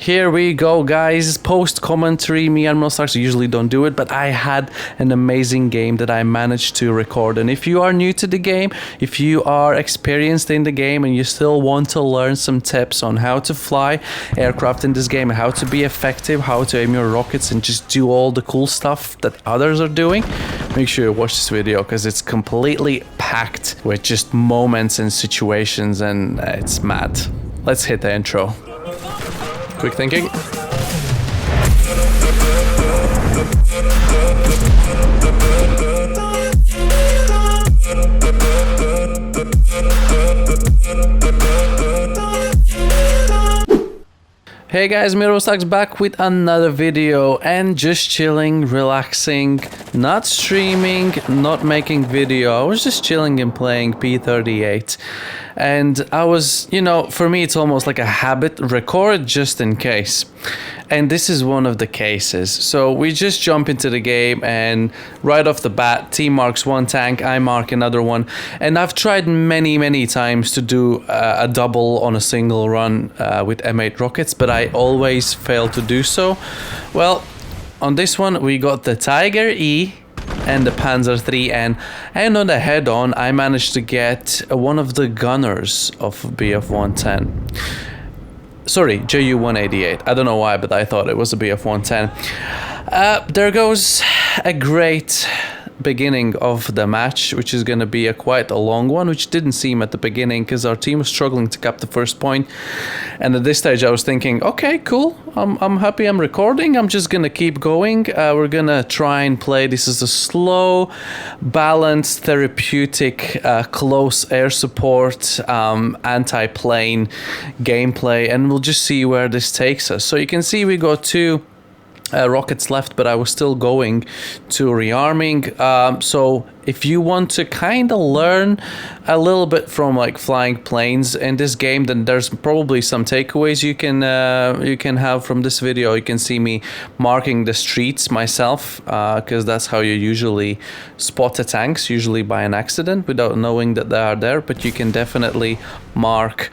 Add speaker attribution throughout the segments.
Speaker 1: here we go, guys. Post commentary. MeAdmiralStarks usually don't do it, but I had an amazing game that I managed to record. And if you are new to the game, if you are experienced in the game and you still want to learn some tips on how to fly aircraft in this game, how to be effective, how to aim your rockets and just do all the cool stuff that others are doing, make sure you watch this video because it's completely packed with just moments and situations, and it's mad. Let's hit the intro. Quick thinking. Hey guys, MeAdmiralStarks back with another video and just chilling, relaxing, not streaming, not making video. I was just chilling and playing P38. And I was, you know, for me it's almost like a habit, record just in case. And this is one of the cases. So we just jump into the game and right off the bat, team marks one tank, I mark another one. And I've tried many times to do a double on a single run with M8 rockets, but I always fail to do so. Well, on this one, we got the Tiger E and the Panzer IIIN, and on the head-on, I managed to get one of the gunners of BF-110. Sorry, JU-188. I don't know why, but I thought it was a BF-110. There goes a great beginning of the match, which is going to be quite a long one, which didn't seem at the beginning because our team was struggling to cap the first point. And at this stage I was thinking, okay, cool, I'm happy I'm recording, I'm just gonna keep going. We're gonna try and play, this is a slow, balanced, therapeutic, close air support, anti-plane gameplay, and we'll just see where this takes us. So you can see we got two rockets left, but I was still going to rearming. So if you want to kind of learn a little bit from like flying planes in this game, then there's probably some takeaways you can have from this video. You can see me marking the streets myself, because that's how you usually spot the tanks, usually by an accident without knowing that they are there, but you can definitely mark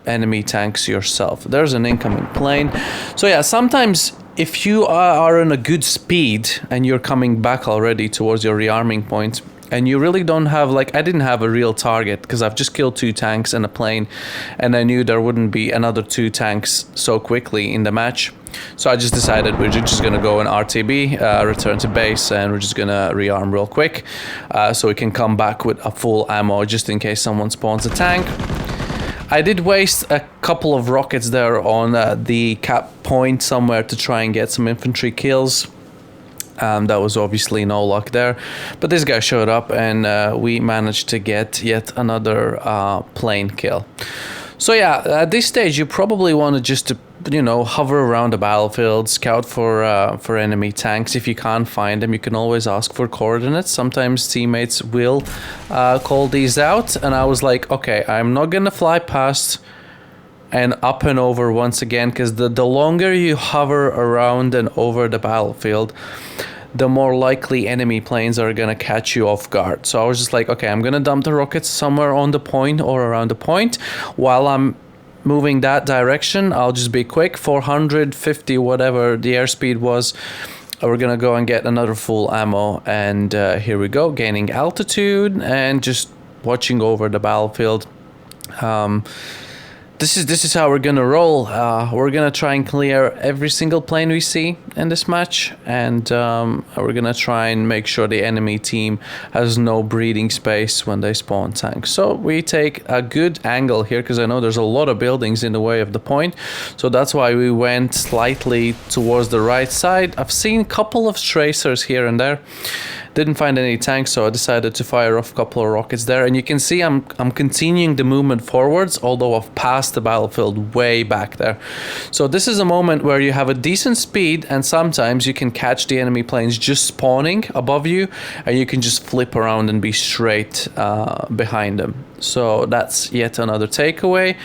Speaker 1: enemy tanks yourself. There's an incoming plane. So yeah, sometimes if you are on a good speed and you're coming back already towards your rearming point and you really don't have, like, I didn't have a real target because I've just killed two tanks and a plane, and I knew there wouldn't be another two tanks so quickly in the match. So I just decided we're just gonna go in RTB, return to base, and we're just gonna rearm real quick so we can come back with a full ammo just in case someone spawns a tank. I did waste a couple of rockets there on the cap point somewhere to try and get some infantry kills. That was obviously no luck there, but this guy showed up and we managed to get yet another plane kill. So yeah, at this stage you probably want to just, you know, hover around the battlefield, scout for enemy tanks. If you can't find them, you can always ask for coordinates. Sometimes teammates will call these out, and I was like, okay, I'm not gonna fly past and up and over once again, because the longer you hover around and over the battlefield, the more likely enemy planes are gonna catch you off guard. So I was just like, okay, I'm gonna dump the rockets somewhere on the point or around the point. While I'm moving that direction, I'll just be quick, 450, whatever the airspeed was. We're gonna go and get another full ammo, and here we go, gaining altitude and just watching over the battlefield. This is how we're gonna roll. We're gonna try and clear every single plane we see in this match, and we're gonna try and make sure the enemy team has no breathing space when they spawn tanks. So we take a good angle here because I know there's a lot of buildings in the way of the point, so that's why we went slightly towards the right side. I've seen a couple of tracers here and there. Didn't find any tanks, so I decided to fire off a couple of rockets there. And you can see I'm continuing the movement forwards, although I've passed the battlefield way back there. So this is a moment where you have a decent speed, and sometimes you can catch the enemy planes just spawning above you, and you can just flip around and be straight behind them. So that's yet another takeaway.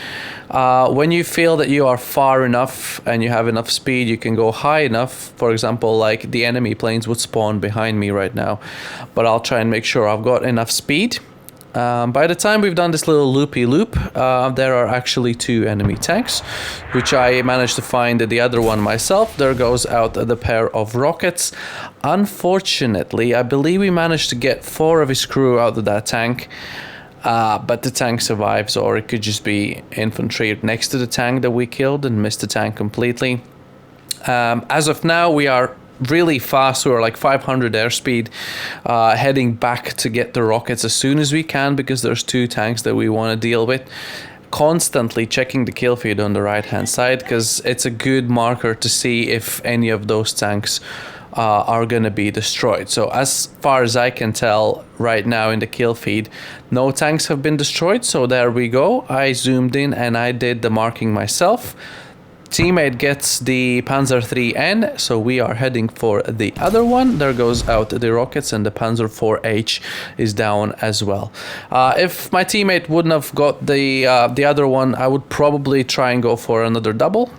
Speaker 1: When you feel that you are far enough and you have enough speed, you can go high enough. For example, like the enemy planes would spawn behind me right now, but I'll try and make sure I've got enough speed By the time we've done this little loopy loop, there are actually 2 enemy tanks, which I managed to find the other one myself. There goes out the pair of rockets. Unfortunately, I believe we managed to get 4 of his crew out of that tank, but the tank survives, or it could just be infantry next to the tank that we killed and missed the tank completely. As of now, we are really fast. We're like 500 airspeed, heading back to get the rockets as soon as we can, because there's 2 tanks that we want to deal with. Constantly checking the kill feed on the right hand side, because it's a good marker to see if any of those tanks are going to be destroyed. So as far as I can tell right now in the kill feed, no tanks have been destroyed. So there we go. I zoomed in and I did the marking myself. Teammate gets the Panzer IIIN, so we are heading for the other one. There goes out the rockets, and the Panzer IV-H is down as well. If my teammate wouldn't have got the other one, I would probably try and go for another double.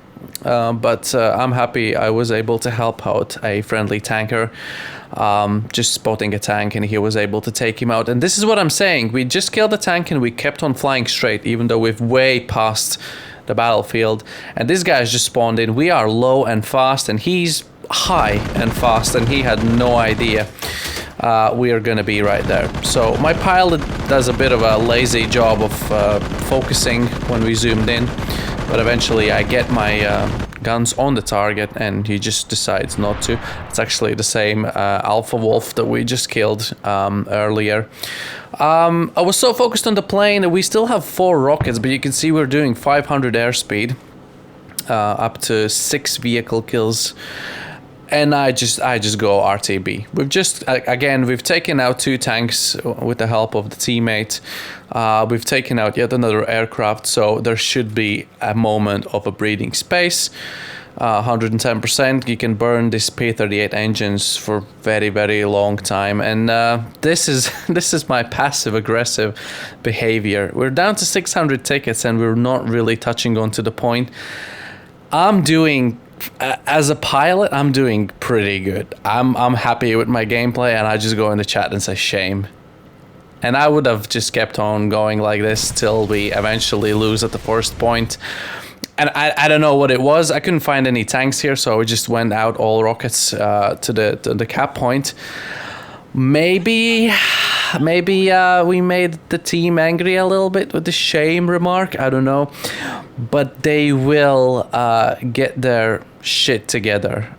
Speaker 1: But I'm happy I was able to help out a friendly tanker, just spotting a tank, and he was able to take him out. And this is what I'm saying. We just killed the tank and we kept on flying straight, even though we've way past the battlefield, and this guy's just spawned in. We are low and fast, and he's high and fast, and he had no idea we are gonna be right there. So my pilot does a bit of a lazy job of focusing when we zoomed in, but eventually I get my guns on the target and he just decides not to. It's actually the same Alpha Wolf that we just killed earlier. I was so focused on the plane that we still have 4 rockets, but you can see we're doing 500 airspeed, up to 6 vehicle kills, and I just go RTB. We've just again we've taken out 2 tanks with the help of the teammate. We've taken out yet another aircraft, so there should be a moment of a breathing space. 110%. You can burn this P38 engines for very, very long time, and this is my passive aggressive behavior. We're down to 600 tickets and we're not really touching on to the point. I'm doing, as a pilot, I'm doing pretty good. I'm happy with my gameplay, and I just go in the chat and say shame. And I would have just kept on going like this till we eventually lose at the first point. And I don't know what it was. I couldn't find any tanks here, so we just went out all rockets to the cap point. Maybe we made the team angry a little bit with the shame remark. I don't know, but they will get their shit together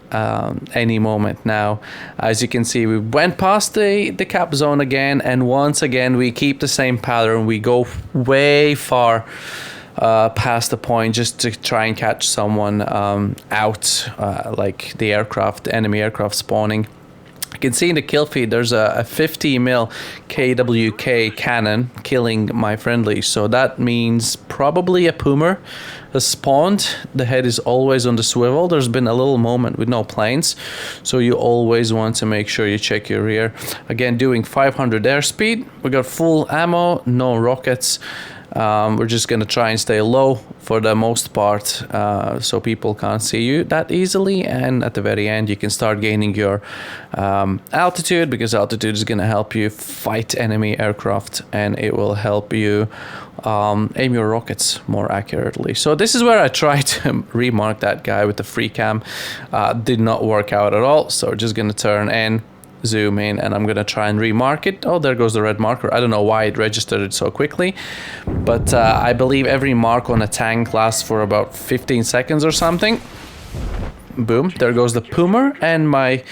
Speaker 1: any moment now. As you can see, we went past the cap zone again, and once again we keep the same pattern. We go way far past the point just to try and catch someone out, like the enemy aircraft spawning. You can see in the kill feed there's a 50mm KWK cannon killing my friendly, so that means probably a Puma has spawned. The head is always on the swivel. There's been a little moment with no planes, so you always want to make sure you check your rear. Again, doing 500 airspeed. We got full ammo, no rockets. We're just gonna try and stay low for the most part, so people can't see you that easily, and at the very end you can start gaining your altitude, because altitude is gonna help you fight enemy aircraft, and it will help you aim your rockets more accurately. So this is where I tried to remark that guy with the free cam. Did not work out at all, so we're just gonna turn in, zoom in, and I'm gonna try and remark it. Oh, there goes the red marker. I don't know why it registered it so quickly, but I believe every mark on a tank lasts for about 15 seconds or something. Boom, there goes the Puma, and my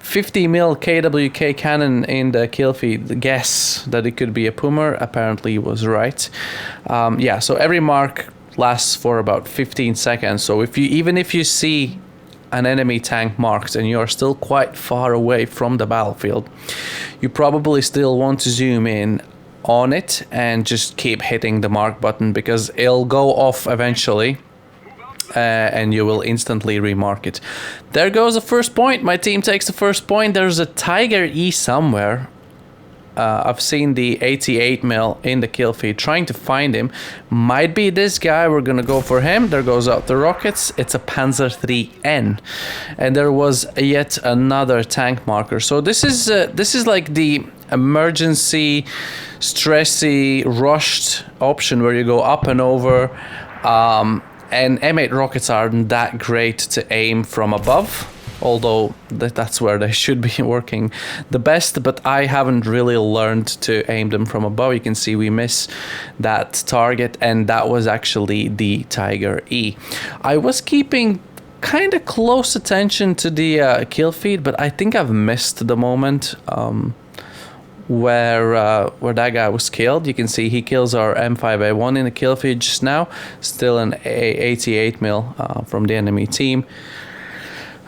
Speaker 1: 50mm KWK cannon in the kill feed. The guess that it could be a Puma apparently was right. Yeah, so every mark lasts for about 15 seconds. So even if you see an enemy tank marked and you are still quite far away from the battlefield, you probably still want to zoom in on it and just keep hitting the mark button, because it'll go off eventually, and you will instantly remark it. There goes the first point. My team takes the first point. There's a Tiger E somewhere. I've seen the 88mm in the kill feed, trying to find him. Might be this guy. We're gonna go for him. There goes out the rockets. It's a Panzer IIIN, and there was yet another tank marker. So this is like the emergency, stressy, rushed option where you go up and over. And M8 rockets aren't that great to aim from above, although that's where they should be working the best, but I haven't really learned to aim them from above. You can see we miss that target, and that was actually the Tiger E. I was keeping kind of close attention to the kill feed, but I think I've missed the moment where that guy was killed. You can see he kills our M5A1 in the kill feed just now. Still an 88 mil from the enemy team.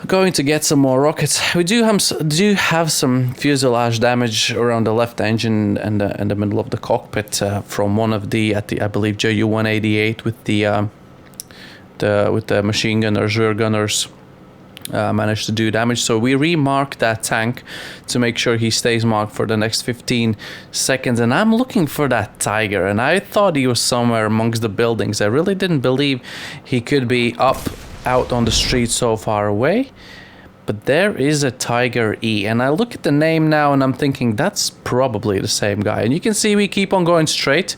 Speaker 1: Going to get some more rockets. We do have some fuselage damage around the left engine and the middle of the cockpit from one of the I believe Ju-188 with the machine gunners, rear gunners. Managed to do damage, so we remarked that tank to make sure he stays marked for the next 15 seconds. And I'm looking for that Tiger, and I thought he was somewhere amongst the buildings. I really didn't believe he could be out on the street so far away, but there is a Tiger E, and I look at the name now and I'm thinking that's probably the same guy. And you can see we keep on going straight.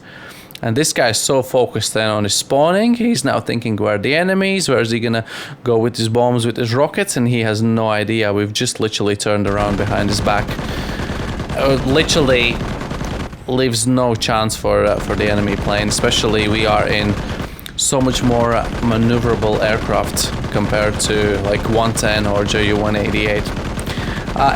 Speaker 1: And this guy is so focused then on his spawning. He's now thinking, where are the enemies? Where is he gonna go with his bombs, with his rockets? And he has no idea. We've just literally turned around behind his back. Literally leaves no chance for the enemy plane. Especially we are in so much more maneuverable aircraft compared to like 110 or Ju-188.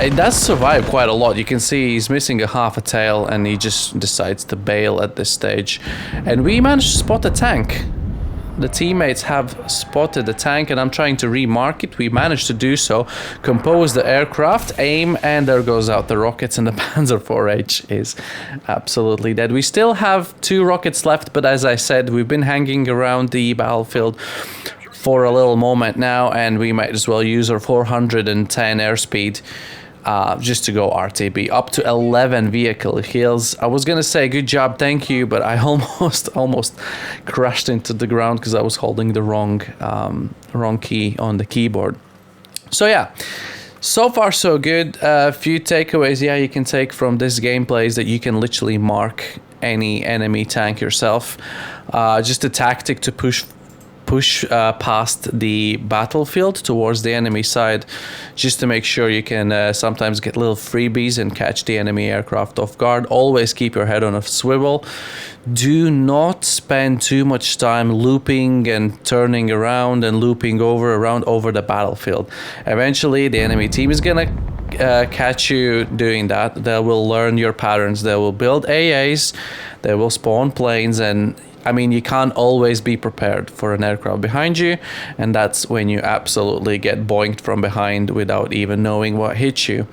Speaker 1: It does survive quite a lot. You can see he's missing a half a tail and he just decides to bail at this stage. And we managed to spot a tank. The teammates have spotted the tank and I'm trying to remark it. We managed to do so, compose the aircraft, aim, and there goes out the rockets, and the Panzer IV-H is absolutely dead. We still have 2 rockets left, but as I said, we've been hanging around the battlefield for a little moment now, and we might as well use our 410 airspeed just to go RTB up to 11 vehicle kills. I was gonna say good job, thank you, but I almost crashed into the ground because I was holding the wrong key on the keyboard. So yeah, so far so good. A few takeaways you can take from this gameplay is that you can literally mark any enemy tank yourself. Just a tactic to push past the battlefield towards the enemy side, just to make sure you can sometimes get little freebies and catch the enemy aircraft off guard. Always keep your head on a swivel. Do not spend too much time looping and turning around and looping around over the battlefield. Eventually the enemy team is gonna catch you doing that. They will learn your patterns. They will build AAs, they will spawn planes, and I mean, you can't always be prepared for an aircraft behind you, and that's when you absolutely get boinked from behind without even knowing what hit you.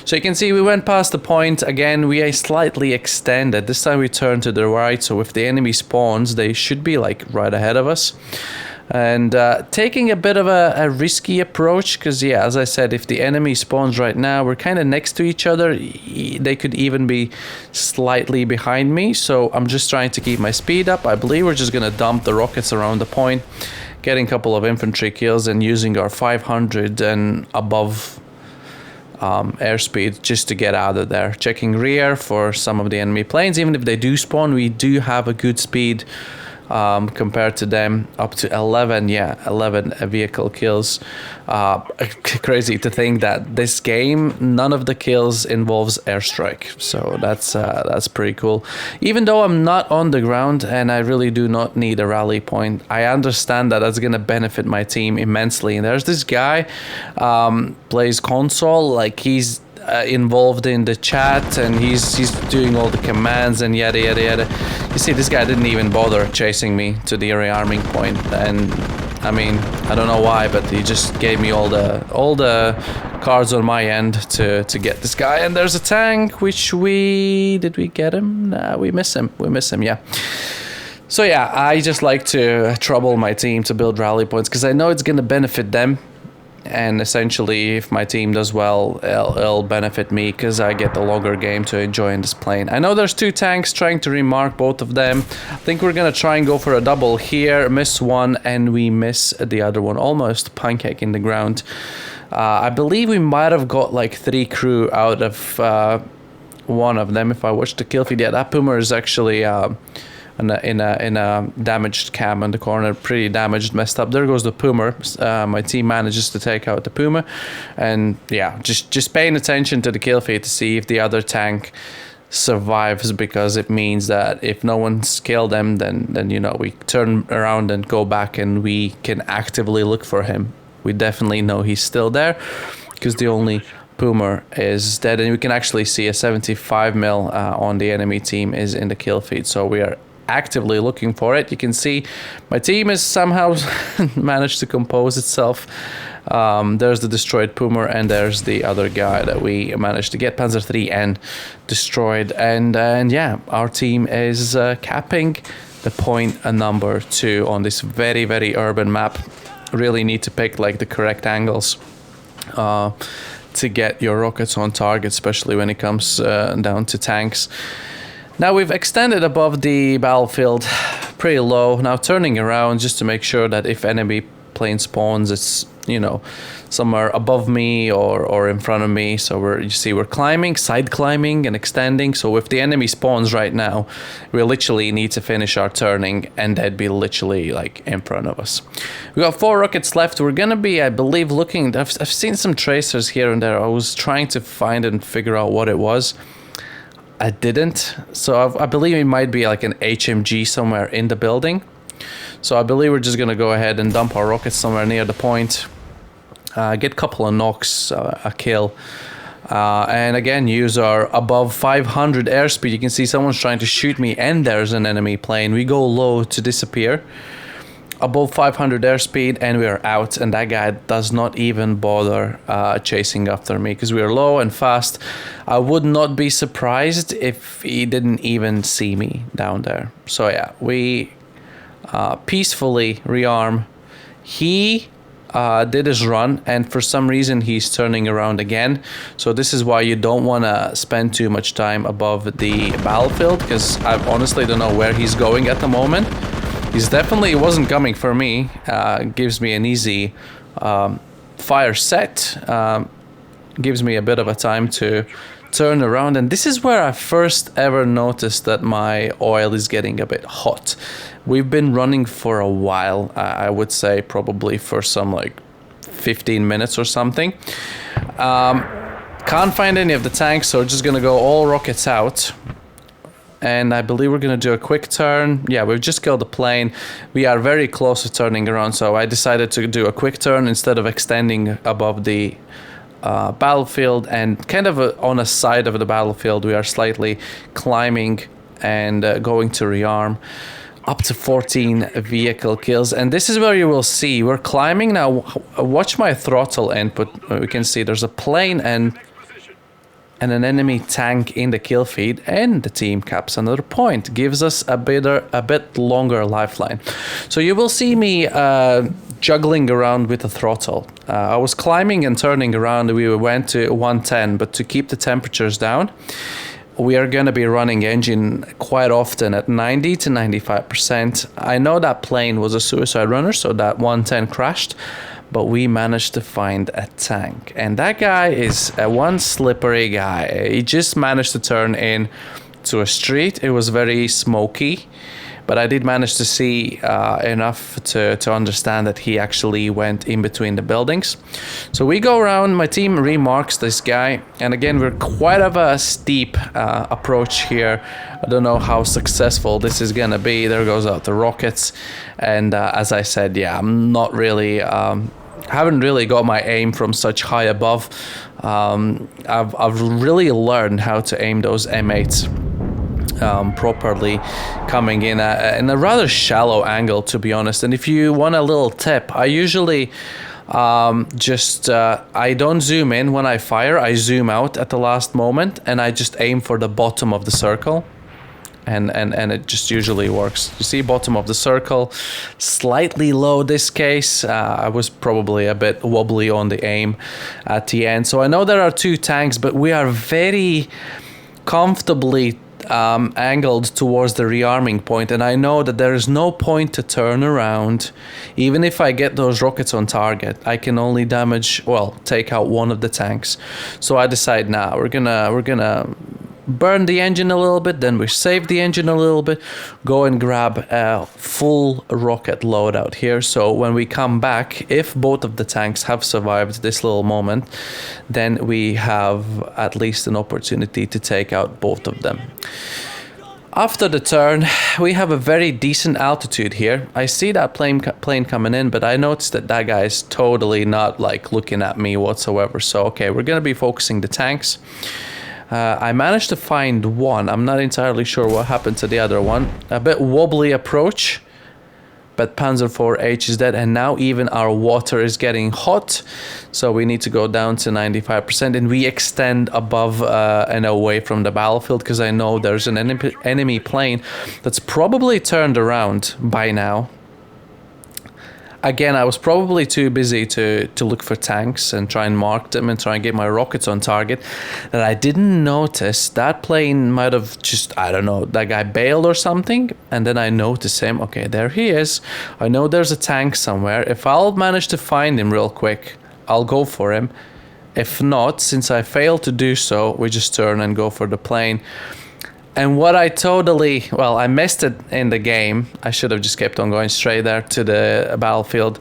Speaker 1: So you can see we went past the point. Again, we slightly extended. This time we turned to the right, so if the enemy spawns, they should be like right ahead of us. And taking a bit of a risky approach, because yeah, as I said, if the enemy spawns right now, we're kind of next to each other. They could even be slightly behind me, so I'm just trying to keep my speed up. I believe we're just gonna dump the rockets around the point, getting a couple of infantry kills and using our 500 and above airspeed just to get out of there. Checking rear for some of the enemy planes. Even if they do spawn, we do have a good speed compared to them, up to 11 vehicle kills. Crazy to think that this game, none of the kills involves airstrike, so that's pretty cool. Even though I'm not on the ground and I really do not need a rally point, I understand that that's gonna benefit my team immensely. And there's this guy plays console, like he's involved in the chat, and he's doing all the commands and yada yada yada. You see, this guy didn't even bother chasing me to the rearming point, and I mean, I don't know why, but he just gave me all the cards on my end to get this guy. And there's a tank, which did we get him? Nah, we miss him, yeah. So yeah, I just like to trouble my team to build rally points, because I know it's gonna benefit them. And essentially, if my team does well, it'll benefit me, because I get the longer game to enjoy in this plane. I know there's 2 tanks, trying to remark both of them. I think we're gonna try and go for a double here, miss one, and we miss the other one, almost pancake in the ground. I believe we might have got like 3 crew out of one of them. If I watch the kill feed, yeah, that Puma is actually in a damaged cam in the corner, pretty damaged, messed up. There goes the Puma. My team manages to take out the Puma, and yeah, just paying attention to the kill feed to see if the other tank survives, because it means that if no one's killed them, then you know, we turn around and go back and we can actively look for him. We definitely know he's still there because the only Puma is dead, and we can actually see a 75 mil on the enemy team is in the kill feed, so we are actively looking for it. You can see my team is somehow managed to compose itself. There's the destroyed Puma, and there's the other guy that we managed to get, Panzer III and destroyed, and yeah, our team is capping the point number 2 on this very, very urban map. Really need to pick like the correct angles to get your rockets on target, especially when it comes down to tanks. Now we've extended above the battlefield pretty low. Now turning around just to make sure that if enemy plane spawns, it's, you know, somewhere above me or in front of me. So we're climbing, side climbing and extending. So if the enemy spawns right now, we literally need to finish our turning and they'd be literally like in front of us. We got 4 rockets left. We're gonna be, I believe, looking, I've seen some tracers here and there. I was trying to find and figure out what it was. I didn't. So I believe it might be like an HMG somewhere in the building. So I believe we're just gonna go ahead and dump our rockets somewhere near the point. Get a couple of knocks, a kill. And again, use our above 500 airspeed. You can see someone's trying to shoot me and there's an enemy plane. We go low to disappear. Above 500 airspeed and we are out, and that guy does not even bother chasing after me because we are low and fast. I would not be surprised if he didn't even see me down there. So yeah, we peacefully rearm. He did his run, and for some reason he's turning around again. So this is why you don't want to spend too much time above the battlefield, because I honestly don't know where he's going at the moment. He's definitely wasn't coming for me. Gives me an easy fire set. Gives me a bit of a time to turn around, and this is where I first ever noticed that my oil is getting a bit hot. We've been running for a while. I would say probably for some like 15 minutes or something. Can't find any of the tanks, so we're just gonna go all rockets out. And I believe we're going to do a quick turn. Yeah, we've just killed the plane. We are very close to turning around, so I decided to do a quick turn instead of extending above the battlefield, and kind of on a side of the battlefield. We are slightly climbing and going to rearm. Up to 14 vehicle kills, and this is where you will see we're climbing now. Watch my throttle input. We can see there's a plane and an enemy tank in the kill feed, and the team caps another point. Gives us a bit longer lifeline. So you will see me juggling around with the throttle. I was climbing and turning around. We went to 110, but to keep the temperatures down, we are going to be running engine quite often at 90 to 95%. I know that plane was a suicide runner, so that 110 crashed. But we managed to find a tank, and that guy is one slippery guy. He just managed to turn in to a street. It was very smoky, but I did manage to see enough to understand that he actually went in between the buildings. So we go around, my team remarks this guy, and again, we're quite of a steep approach here. I don't know how successful this is gonna be. There goes out the rockets, and as I said, yeah, I'm not really haven't really got my aim from such high above. I've really learned how to aim those M8s properly, coming in a rather shallow angle, to be honest. And if you want a little tip, I usually I don't zoom in when I fire. I zoom out at the last moment, and I just aim for the bottom of the circle. And it just usually works. You see, bottom of the circle, slightly low this case. I was probably a bit wobbly on the aim at the end. So I know there are 2 tanks, but we are very comfortably angled towards the rearming point, and I know that there is no point to turn around. Even if I get those rockets on target, I can only damage, well, take out one of the tanks. So I decide now we're gonna burn the engine a little bit, then we save the engine a little bit, go and grab a full rocket loadout here. So when we come back, if both of the tanks have survived this little moment, then we have at least an opportunity to take out both of them. After the turn, we have a very decent altitude here. I see that plane coming in, but I noticed that that guy is totally not like looking at me whatsoever. So, okay, we're going to be focusing the tanks. I managed to find one. I'm not entirely sure what happened to the other one. A bit wobbly approach, but Panzer IV-H is dead, and now even our water is getting hot, so we need to go down to 95%, and we extend above and away from the battlefield, because I know there's an enemy plane that's probably turned around by now. Again, I was probably too busy to look for tanks and try and mark them and try and get my rockets on target, that I didn't notice that plane might have just, I don't know, that guy bailed or something. And then I notice him. Okay, there he is. I know there's a tank somewhere. If I'll manage to find him real quick, I'll go for him. If not, since I failed to do so, we just turn and go for the plane. And what I totally, well, I missed it in the game. I should have just kept on going straight there to the battlefield.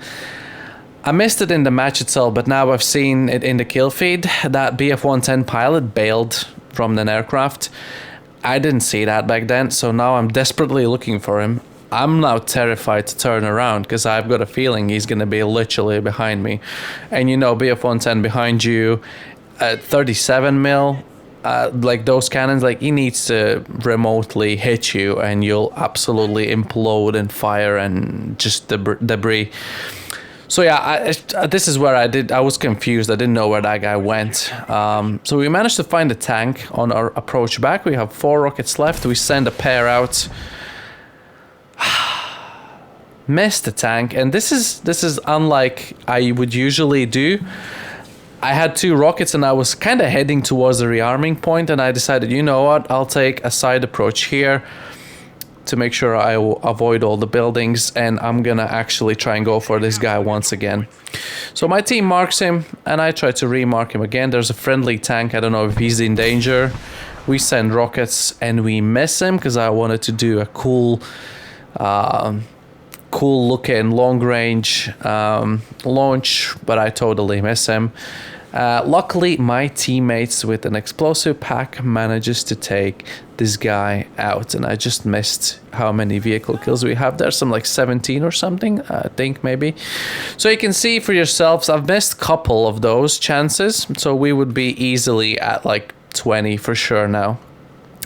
Speaker 1: I missed it in the match itself, but now I've seen it in the kill feed. That BF-110 pilot bailed from an aircraft. I didn't see that back then, so now I'm desperately looking for him. I'm now terrified to turn around because I've got a feeling he's going to be literally behind me. And you know, BF-110 behind you at 37 mil. Like those cannons, like he needs to remotely hit you and you'll absolutely implode and fire and just debris. So yeah, this is where I was confused. I didn't know where that guy went. So we managed to find a tank on our approach back. We have 4 rockets left. We send a pair out. Missed the tank, and this is unlike I would usually do. I had 2 rockets and I was kind of heading towards the rearming point, and I decided, you know what, I'll take a side approach here to make sure I avoid all the buildings, and I'm gonna actually try and go for this guy once again. So my team marks him and I try to remark him again. There's a friendly tank. I don't know if he's in danger. We send rockets and we miss him because I wanted to do a cool looking long range launch, but I totally miss him. Luckily, my teammates with an explosive pack manages to take this guy out, and I just missed how many vehicle kills we have. There's some like 17 or something, I think maybe. So you can see for yourselves, I've missed a couple of those chances, so we would be easily at like 20 for sure now.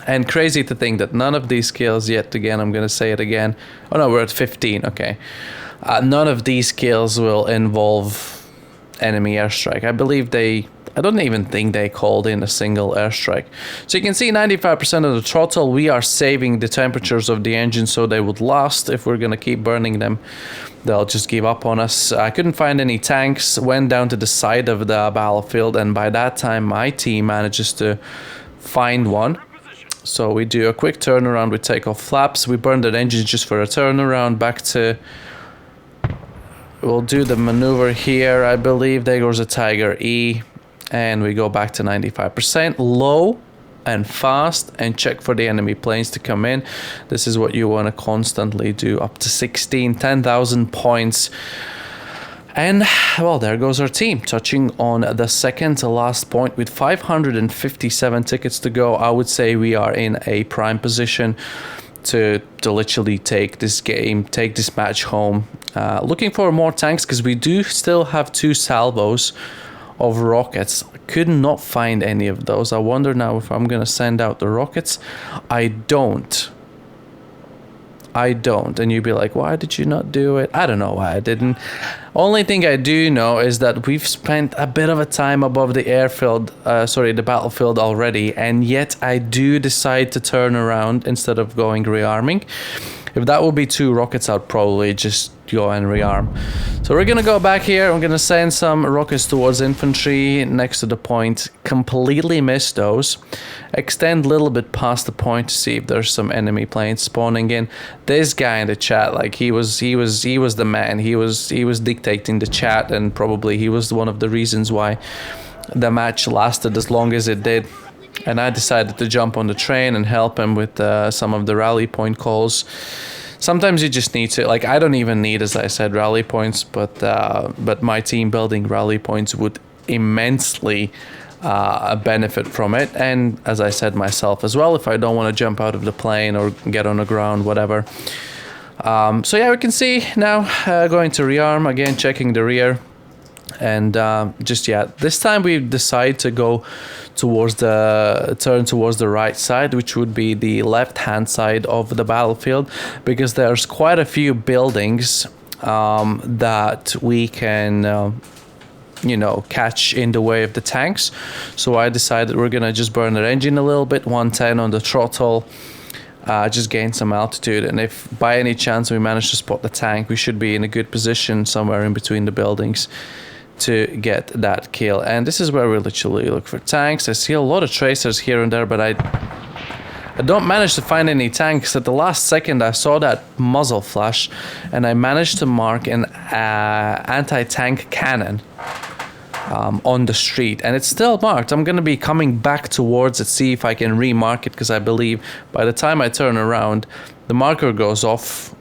Speaker 1: And crazy to think that none of these kills, yet again, I'm going to say it again. Oh no, we're at 15, okay. None of these kills will involve enemy airstrike. I don't even think they called in a single airstrike. So you can see 95% of the throttle. We are saving the temperatures of the engine so they would last. If we're going to keep burning them, they'll just give up on us. I couldn't find any tanks, went down to the side of the battlefield, and by that time my team manages to find one. So we do a quick turnaround, we take off flaps, we burn the engines just for a turnaround back to... We'll do the maneuver here, I believe. There goes a Tiger E. And we go back to 95%. Low and fast, and check for the enemy planes to come in. This is what you want to constantly do. Up to 10,000 points. And, well, there goes our team, touching on the second to last point with 557 tickets to go. I would say we are in a prime position to literally take this game, take this match home. Looking for more tanks, because we do still have 2 salvos of rockets. Could not find any of those. I wonder now if I'm going to send out the rockets. I don't. And you'd be like, why did you not do it? I don't know why I didn't. Only thing I do know is that we've spent a bit of a time above the the battlefield already, and yet I do decide to turn around instead of going rearming. If that would be 2 rockets, I'd probably just go and rearm. So we're gonna go back here. I'm gonna send some rockets towards infantry next to the point. Completely miss those. Extend a little bit past the point to see if there's some enemy planes spawning in. This guy in the chat, like he was the man. He was dictating the chat, and probably he was one of the reasons why the match lasted as long as it did. and I decided to jump on the train and help him with some of the rally point calls. Sometimes you just need to, like, I don't even need, as I said, rally points, but my team building rally points would immensely benefit from it, and as I said myself as well, if I don't want to jump out of the plane or get on the ground, whatever. So yeah, we can see now going to rearm again, checking the rear, and this time we decide to go turn towards the right side, which would be the left hand side of the battlefield, because there's quite a few buildings that we can catch in the way of the tanks. So I decided we're gonna just burn the engine a little bit, 110 on the throttle, just gain some altitude, and if by any chance we manage to spot the tank, we should be in a good position somewhere in between the buildings to get that kill. And this is where we literally look for tanks. I see a lot of tracers here and there, but I don't manage to find any tanks. At the last second I saw that muzzle flash, and I managed to mark an anti-tank cannon on the street, and it's still marked. I'm gonna be coming back towards it, see if I can remark it, because I believe by the time I turn around the marker goes off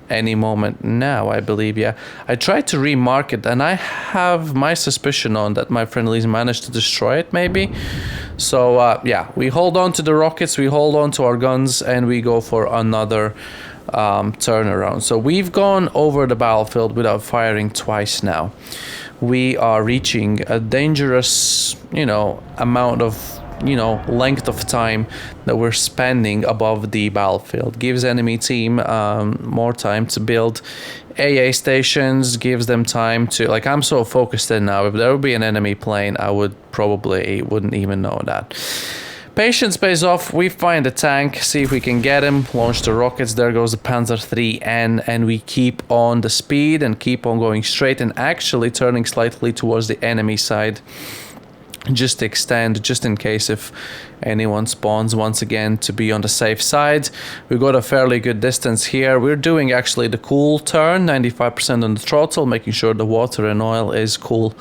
Speaker 1: any moment now, I believe. Yeah, I tried to remark it, and I have my suspicion on that my friendlies managed to destroy it maybe. So yeah, we hold on to the rockets, we hold on to our guns, and we go for another turnaround. So we've gone over the battlefield without firing twice now. We are reaching a dangerous amount of length of time that we're spending above the battlefield. Gives enemy team more time to build AA stations, gives them time to, like, I'm so focused in now. If there would be an enemy plane, I wouldn't even know that. Patience pays off. We find a tank, see if we can get him, launch the rockets. There goes the Panzer IIIN, and we keep on the speed and keep on going straight, and actually turning slightly towards the enemy side, just to extend, just in case if anyone spawns once again, to be on the safe side. We got a fairly good distance here. We're doing actually the cool turn, 95% on the throttle, making sure the water and oil is cool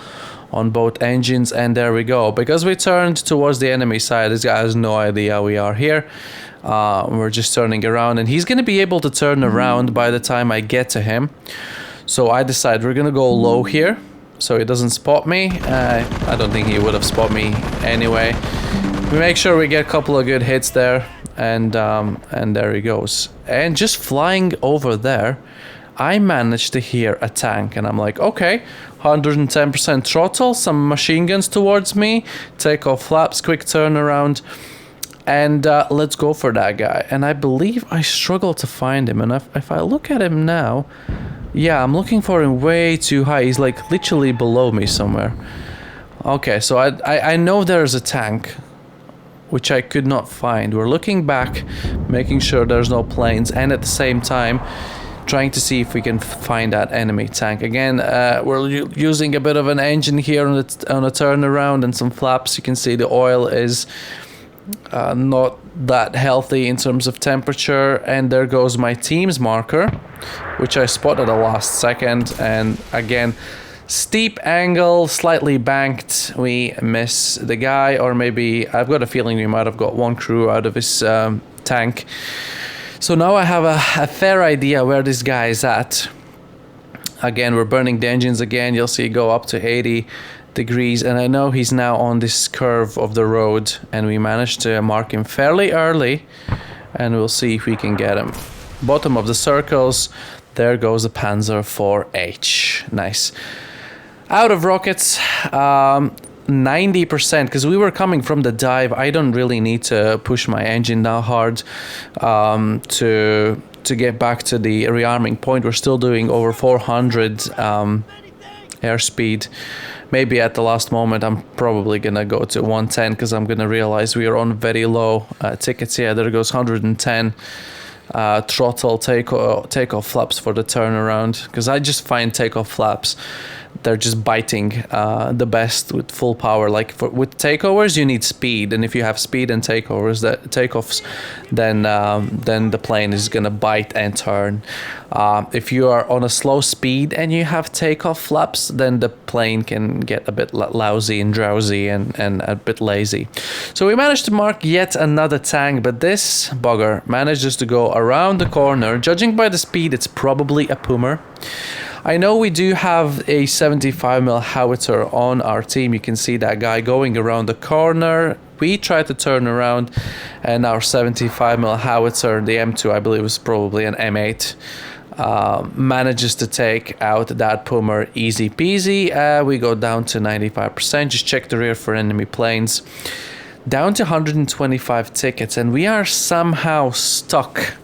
Speaker 1: on both engines, and there we go. Because we turned towards the enemy side, this guy has no idea we are here. We're just turning around, and he's gonna be able to turn around by the time I get to him. So I decide we're gonna go low here, so he doesn't spot me. I don't think he would have spotted me anyway. We make sure we get a couple of good hits there, and there he goes. And just flying over there, I managed to hear a tank, and I'm like, okay, 110% throttle, some machine guns towards me, take off flaps, quick turnaround, and let's go for that guy. And I believe I struggle to find him, and if I look at him now, yeah, I'm looking for him way too high. He's like literally below me somewhere. Okay, so I know there's a tank, which I could not find. We're looking back, making sure there's no planes, and at the same time trying to see if we can find that enemy tank. Again, we're using a bit of an engine here on a turnaround and some flaps. You can see the oil is not that healthy in terms of temperature, and there goes my team's marker, which I spotted at the last second. And again, steep angle, slightly banked, we miss the guy, or maybe I've got a feeling we might have got one crew out of his tank. So now I have a fair idea where this guy is at. Again, we're burning the engines again. You'll see go up to 80 degrees, and I know he's now on this curve of the road, and we managed to mark him fairly early, and we'll see if we can get him. Bottom of the circles, there goes the Panzer IV-H. Nice. Out of rockets, 90%, because we were coming from the dive. I don't really need to push my engine that hard to get back to the rearming point. We're still doing over 400 airspeed. Maybe at the last moment I'm probably gonna go to 110, because I'm gonna realize we are on very low tickets. Yeah, there goes 110 throttle, takeoff flaps for the turnaround, because I just find takeoff flaps they're just biting the best with full power. Like with takeovers, you need speed, and if you have speed and takeovers, takeoffs, then the plane is gonna bite and turn. If you are on a slow speed and you have takeoff flaps, then the plane can get a bit lousy and drowsy and a bit lazy. So we managed to mark yet another tank, but this bugger manages to go around the corner. Judging by the speed, it's probably a Puma. I know we do have a 75mm howitzer on our team. You can see that guy going around the corner. We try to turn around, and our 75mm howitzer, the M2, I believe was probably an M8, manages to take out that Puma easy peasy. We go down to 95%. Just check the rear for enemy planes. Down to 125 tickets, and we are somehow stuck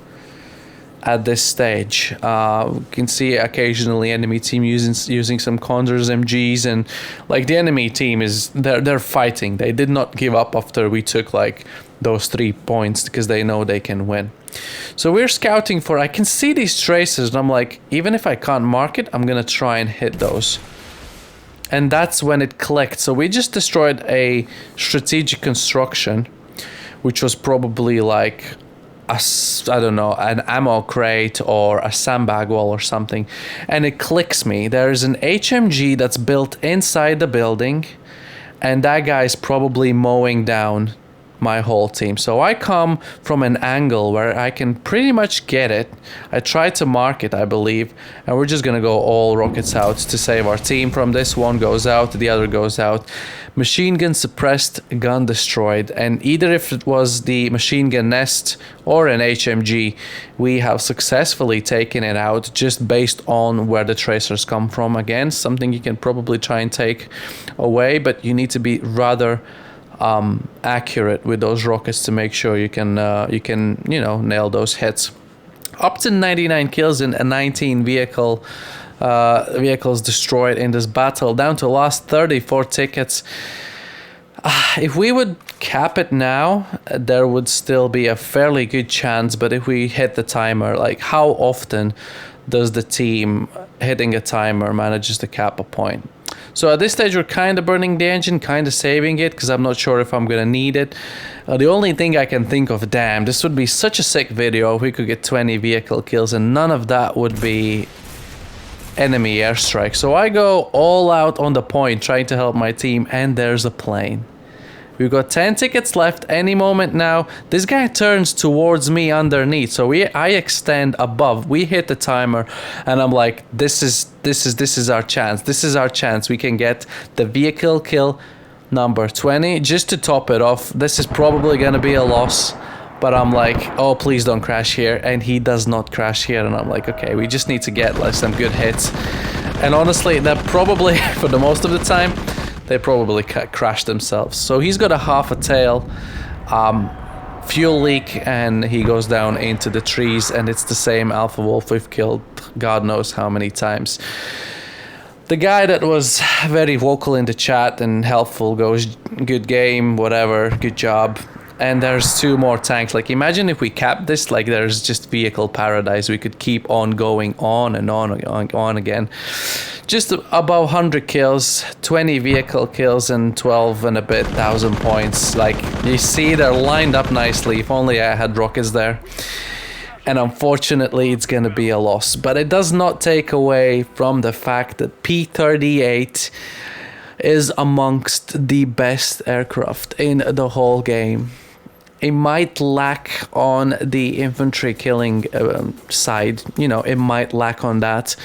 Speaker 1: at this stage. You can see occasionally enemy team using some Condors MGs, and like the enemy team is they're fighting. They did not give up after we took like those 3 points, because they know they can win. So we're scouting for, I can see these tracers, and I'm like, even if I can't mark it, I'm gonna try and hit those. And that's when it clicked. So we just destroyed a strategic construction, which was probably like I don't know, an ammo crate or a sandbag wall or something, and it clicks me. There's an HMG that's built inside the building, and that guy's probably mowing down my whole team. So I come from an angle where I can pretty much get it. I try to mark it, I believe, and we're just gonna go all rockets out to save our team from this. One goes out, the other goes out. Machine gun suppressed, gun destroyed, and either if it was the machine gun nest or an HMG, we have successfully taken it out just based on where the tracers come from. Again, something you can probably try and take away, but you need to be rather accurate with those rockets to make sure you can nail those hits. Up to 99 kills and 19 vehicles destroyed in this battle, down to last 34 tickets. If we would cap it now, there would still be a fairly good chance, but if we hit the timer, like how often does the team hitting a timer manages to cap a point? So at this stage, we're kind of burning the engine, kind of saving it, because I'm not sure if I'm going to need it. The only thing I can think of, damn, this would be such a sick video if we could get 20 vehicle kills, and none of that would be enemy airstrike. So I go all out on the point, trying to help my team, and there's a plane. We've got 10 tickets left. Any moment now, this guy turns towards me underneath. So I extend above. We hit the timer, and I'm like, this is our chance. This is our chance. We can get the vehicle kill number 20 just to top it off. This is probably gonna be a loss, but I'm like, oh, please don't crash here. And he does not crash here, and I'm like, okay, we just need to get like some good hits. And honestly, that probably for the most of the time, they probably crashed themselves. So he's got a half a tail, fuel leak, and he goes down into the trees, and it's the same Alpha Wolf we've killed God knows how many times. The guy that was very vocal in the chat and helpful goes, good game, whatever, good job. And there's 2 more tanks. Like, imagine if we capped this, like there's just vehicle paradise. We could keep on going on and on again. Just above 100 kills, 20 vehicle kills, and 12 and a bit thousand points. Like, you see, they're lined up nicely. If only I had rockets there. And unfortunately, it's gonna be a loss. But it does not take away from the fact that P-38 is amongst the best aircraft in the whole game. It might lack on the infantry killing side, you know, it might lack on that.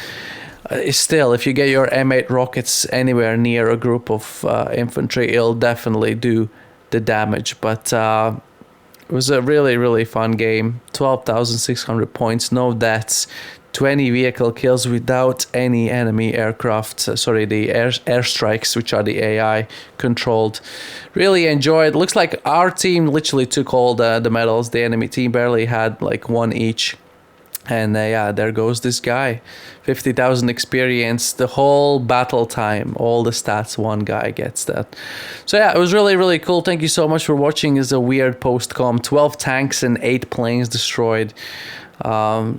Speaker 1: Still, if you get your M8 rockets anywhere near a group of infantry, it'll definitely do the damage. But it was a really, really fun game. 12,600 points, no deaths. 20 vehicle kills without any enemy aircraft, sorry, the airstrikes, which are the AI controlled. Really enjoyed. Looks like our team literally took all the medals. The enemy team barely had like 1 each. And yeah, there goes this guy. 50,000 experience, the whole battle time, all the stats, one guy gets that. So yeah, it was really, really cool. Thank you so much for watching. It's a weird post-com. 12 tanks and 8 planes destroyed.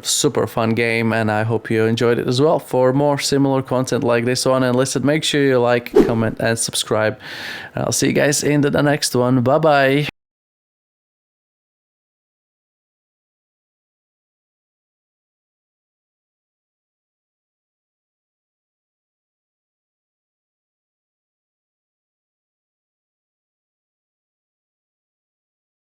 Speaker 1: Super fun game, and I hope you enjoyed it as well. For more similar content like this on Enlisted, make sure you like, comment, and subscribe. I'll see you guys in the next one. Bye bye.